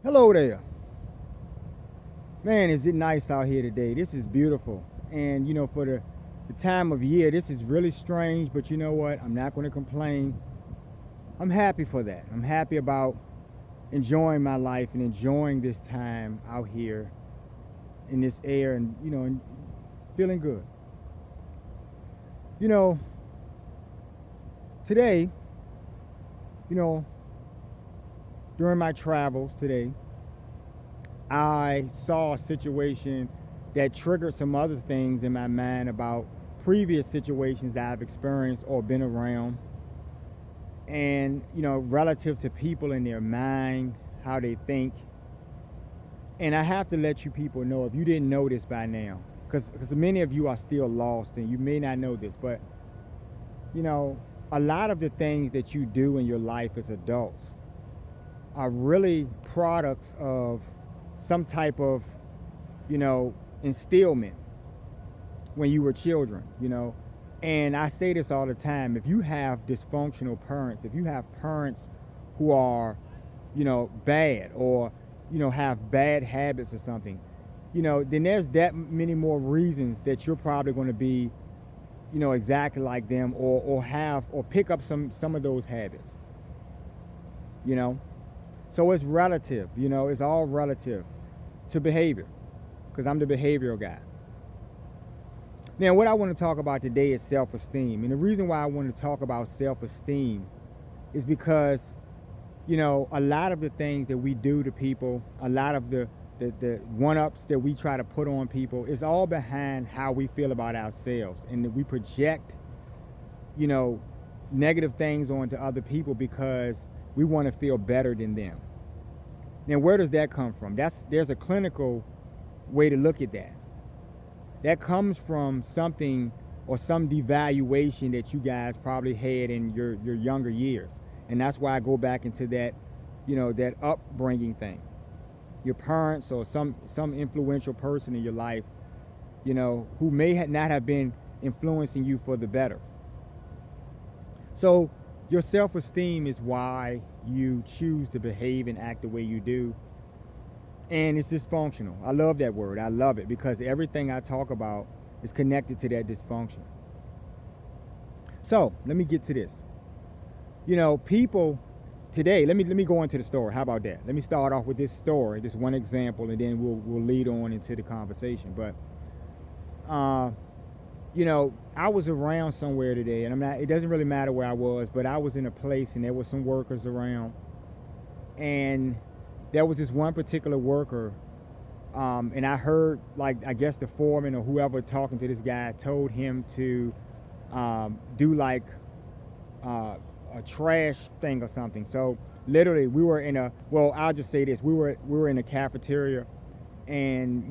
Hello there. Man, is it nice out here today? This is beautiful. And for the time of year, this is really strange, but you know what? I'm not going to complain. I'm happy for that. I'm happy about enjoying my life and enjoying this time out here in this air and feeling good. You know, today, you know, during my travels today, I saw a situation that triggered some other things in my mind about previous situations that I've experienced or been around, and relative to people in their mind, how they think. And I have to let you people know, if you didn't know this by now, because many of you are still lost and you may not know this, but a lot of the things that you do in your life as adults are really products of some type of, instillment when you were children. And I say this all the time: if you have dysfunctional parents, if you have parents who are, bad, or, have bad habits or something, then there's that many more reasons that you're probably going to be, exactly like them, or pick up some of those habits, you know. So it's relative, it's all relative to behavior, because I'm the behavioral guy. Now, what I want to talk about today is self-esteem. And the reason why I want to talk about self-esteem is because, a lot of the things that we do to people, a lot of the one-ups that we try to put on people, is all behind how we feel about ourselves. And that we project, negative things onto other people because we want to feel better than them. Now, where does that come from? There's a clinical way to look at that. That comes from something or some devaluation that you guys probably had in your younger years. And that's why I go back into that, that upbringing thing. Your parents or some influential person in your life, who may not have been influencing you for the better. So your self-esteem is why you choose to behave and act the way you do. And it's dysfunctional. I love that word. I love it, because everything I talk about is connected to that dysfunction. So let me get to this. People today, let me go into the story. How about that? Let me start off with this story, this one example, and then we'll lead on into the conversation. But I was around somewhere today, and it doesn't really matter where I was, but I was in a place and there were some workers around, and there was this one particular worker, and I heard, I guess the foreman or whoever talking to this guy told him to do a trash thing or something. So literally we were I'll just say this, we were in a cafeteria, and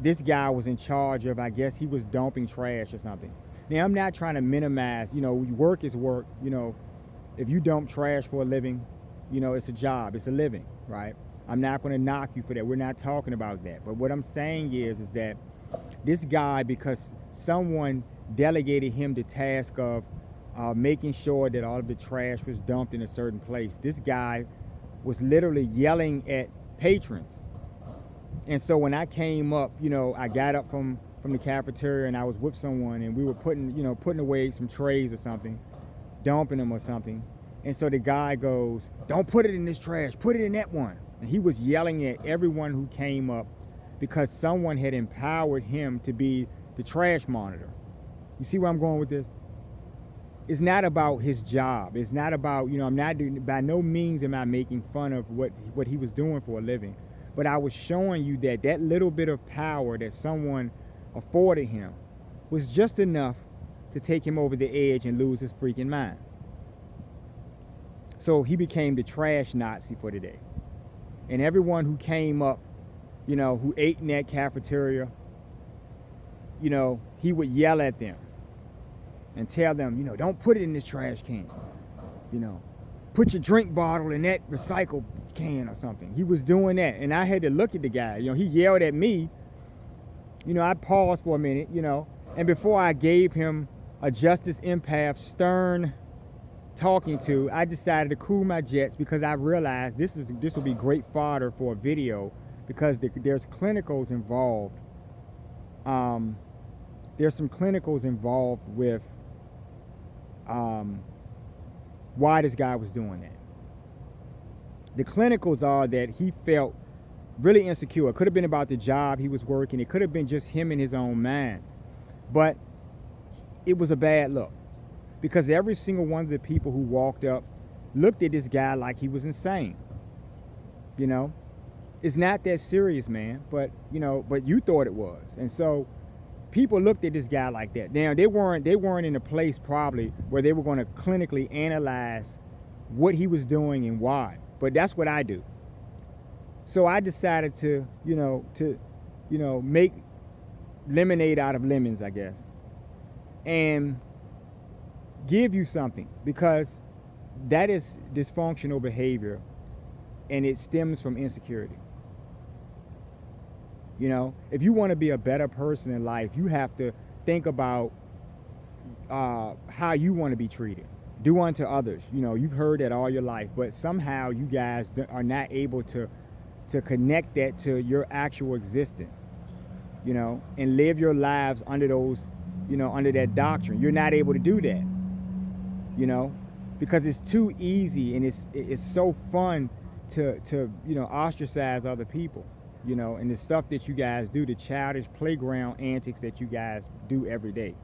this guy was in charge of, I guess he was dumping trash or something. Now, I'm not trying to minimize, work is work. If you dump trash for a living, it's a job, it's a living, right? I'm not going to knock you for that. We're not talking about that. But what I'm saying is that this guy, because someone delegated him the task of making sure that all of the trash was dumped in a certain place, this guy was literally yelling at patrons. And so when I came up, I got up from the cafeteria, and I was with someone, and we were putting away some trays or something, dumping them or something. And so the guy goes, "Don't put it in this trash, put it in that one." And he was yelling at everyone who came up because someone had empowered him to be the trash monitor. You see where I'm going with this? It's not about his job. It's not about, I'm not doing, by no means am I making fun of what he was doing for a living. But I was showing you that little bit of power that someone afforded him was just enough to take him over the edge and lose his freaking mind. So he became the trash Nazi for the day. And everyone who came up, who ate in that cafeteria, he would yell at them and tell them, "Don't put it in this trash can. Put your drink bottle in that recycle can," or something. He was doing that. And I had to look at the guy. He yelled at me. I paused for a minute, and before I gave him a Justice Empath stern talking to, I decided to cool my jets because I realized this will be great fodder for a video because there's clinicals involved. Um, there's some clinicals involved with um, why this guy was doing that. The clinicals are that he felt really insecure. It could have been about the job he was working. It could have been just him in his own mind. But it was a bad look because every single one of the people who walked up looked at this guy like he was insane. You know, it's not that serious, man, but but you thought it was. And so people looked at this guy like that. Now they weren't in a place probably where they were going to clinically analyze what he was doing and why. But that's what I do. So I decided to make lemonade out of lemons, I guess, and give you something, because that is dysfunctional behavior and it stems from insecurity. If you want to be a better person in life, you have to think about how you want to be treated. Do unto others. You've heard that all your life, but somehow you guys are not able to connect that to your actual existence, and live your lives under those, under that doctrine. You're not able to do that, because it's too easy and it's so fun to ostracize other people, and the stuff that you guys do, the childish playground antics that you guys do every day.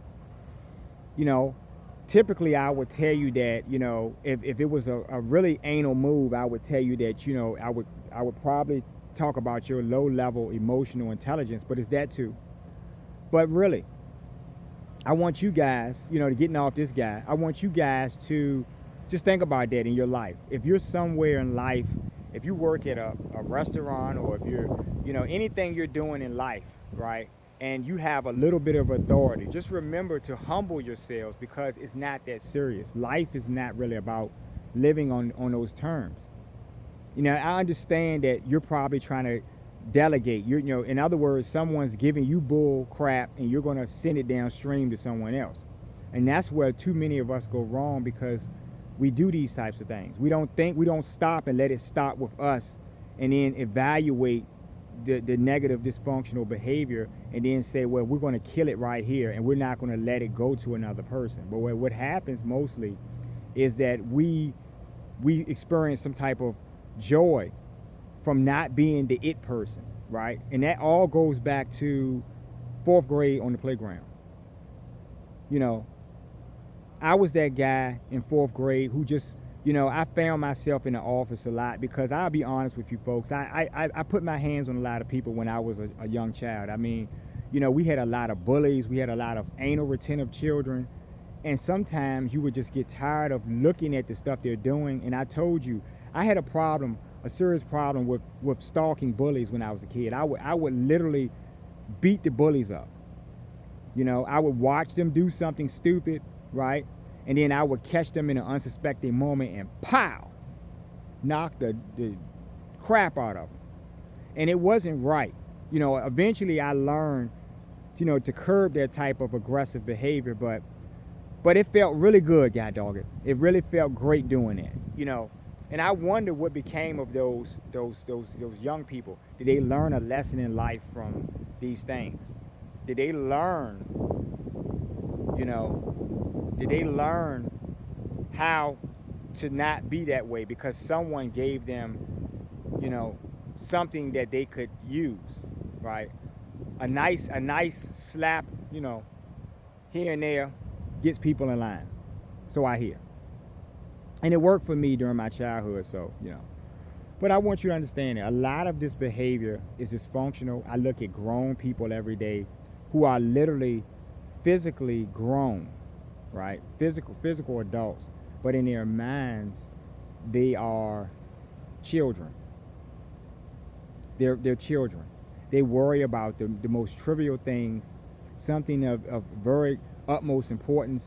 Typically I would tell you that, if it was a really anal move, I would tell you that, I would probably talk about your low level emotional intelligence, but it's that too. But really, I want you guys, to getting off this guy, I want you guys to just think about that in your life. If you're somewhere in life, if you work at a restaurant, or if you're, anything you're doing in life, right? And you have a little bit of authority, just remember to humble yourselves, because it's not that serious. Life is not really about living on those terms. I understand that you're probably trying to delegate. In other words, someone's giving you bull crap and you're going to send it downstream to someone else. And that's where too many of us go wrong, because we do these types of things. We don't stop and let it stop with us and then evaluate the negative dysfunctional behavior and then say, well, we're going to kill it right here and we're not going to let it go to another person. But what happens mostly is that we experience some type of joy from not being the it person, right? And that all goes back to 4th grade on the playground. I was that guy in 4th grade who just, I found myself in the office a lot, because I'll be honest with you folks, I put my hands on a lot of people when I was a young child. I mean, we had a lot of bullies, we had a lot of anal retentive children, and sometimes you would just get tired of looking at the stuff they're doing. And I told you, I had a serious problem with stalking bullies when I was a kid. I would literally beat the bullies up. I would watch them do something stupid, right? And then I would catch them in an unsuspecting moment and pow, knock the crap out of them. And it wasn't right. Eventually I learned, to curb that type of aggressive behavior, but it felt really good, god dog it. It really felt great doing that, And I wonder what became of those young people. Did they learn a lesson in life from these things? Did they learn, did they learn how to not be that way because someone gave them, something that they could use, right? A nice slap, here and there gets people in line. So I hear. And it worked for me during my childhood, so, But I want you to understand that a lot of this behavior is dysfunctional. I look at grown people every day who are literally physically grown, right? Physical adults. But in their minds, they are children. They're children. They worry about the most trivial things, something of very utmost importance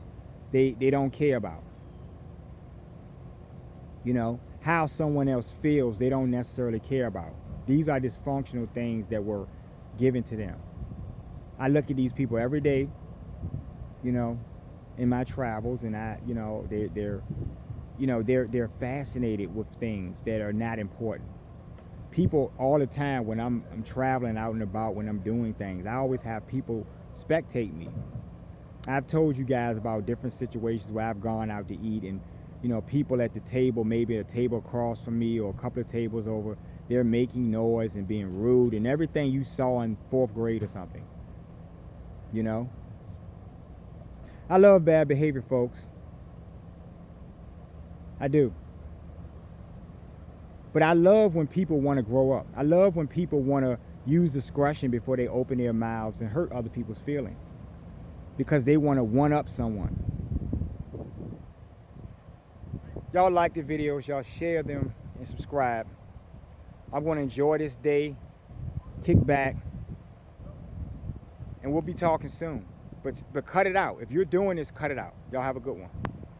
they don't care about. How someone else feels, they don't necessarily care about. These are dysfunctional things that were given to them. I look at these people every day, in my travels, and they're you know, they're fascinated with things that are not important. People all the time when I'm traveling out and about, when I'm doing things, I always have people spectate me. I've told you guys about different situations where I've gone out to eat, and you know, people at the table, maybe a table across from me or a couple of tables over, they're making noise and being rude and everything you saw in fourth grade or something. You know, I love bad behavior, folks. I do. But I love when people want to grow up. I love when people want to use discretion before they open their mouths and hurt other people's feelings because they want to one up someone. Y'all like the videos, y'all share them and subscribe. I'm going to enjoy this day, kick back, and we'll be talking soon. But cut it out. If you're doing this, cut it out. Y'all have a good one.